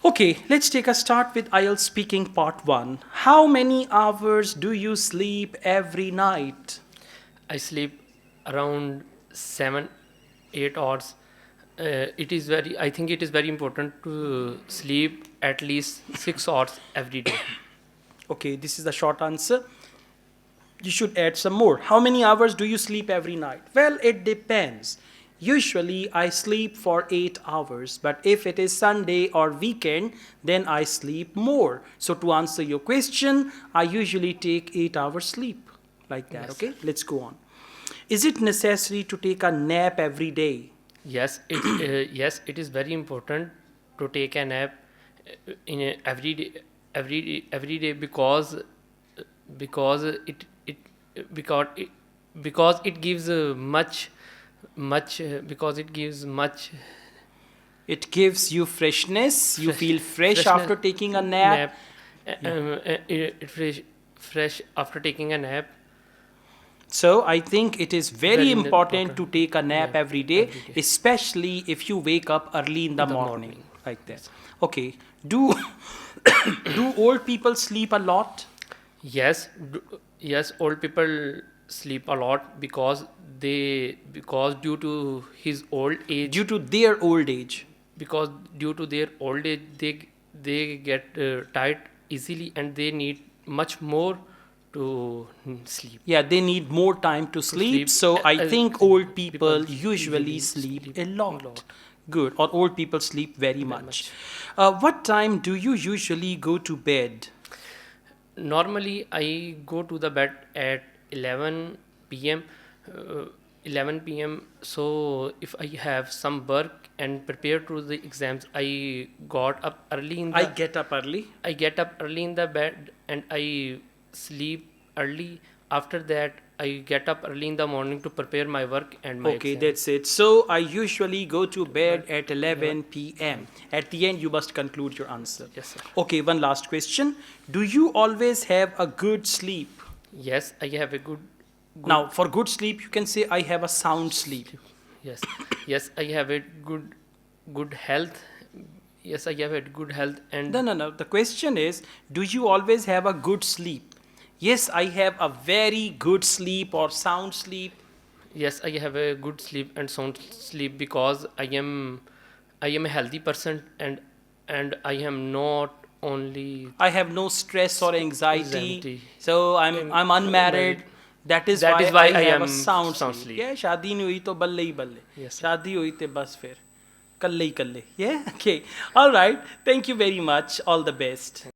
Okay, let's take a start with Ielts speaking part 1. How many hours do you sleep every night? I sleep around 7 8 hours. It is very. I think it is very important to sleep at least 6 hours every day. Okay, this is the short answer. You should add some more. How many hours do you sleep every night? Well, it depends. Usually I sleep for 8 hours, but if it is Sunday or weekend, then I sleep more. So to answer your question, I usually take 8 hours sleep. Like that, Yes. okay? Let's go on. Is it necessary to take a nap every day? Yes. It is very important to take a nap every day, every day because because it because it gives much because it gives much It gives you freshness. You fresh feel fresh freshness after taking a nap. nap. Yeah. Fresh after taking a nap. So I think it is very Very important to important take a nap nap every day, every day especially if you wake up early in the in the morning, morning. like that. Yes. Okay. Do do old people sleep a lot? Yes, old people sleep a lot because due to his old Due age, to their old age. because due to their old age they get tired easily, and they need much more to sleep Yeah, they need more time to to sleep. sleep. So I think old People people usually easily sleep sleep a a lot. lot, Good. Or old people sleep very very much. much. What time do you usually go to bed? Normally, I go to the bed at 11 p.m. Uh, 11 p.m. So if I have some work and prepare to the exams, I get up early. I get up early in the bed and I sleep early. After that, I get up early in the morning to prepare my work and my Okay, exams. that's it. So I usually go to bed But at 11 11 p.m. p.m. At the end, you must conclude your answer. Yes, sir. Okay, one last question. Do you always have a good sleep? Yes, I have a good Now, for good sleep, you can say I have a sound sleep. sleep. Yes, yes, I have a good health. Yes, I have a good health, No, and no, no. The question is, do you always have a good sleep? Yes, I have a very good sleep or sound sleep. yes, I have a good sleep and sound sleep because I am a healthy person, and I am not only I have no stress or anxiety. anxiety. So I'm I'm unmarried. married. That is That why is why I I have a am sound sound sleep. sleep. Yeah, शादी नहीं हुई तो बल्ले ही बल्ले. Yes, sir. शादी हुई तो बस फिर कल्ले ही कल्ले. Yeah, okay. All right. Thank you very much. All the best.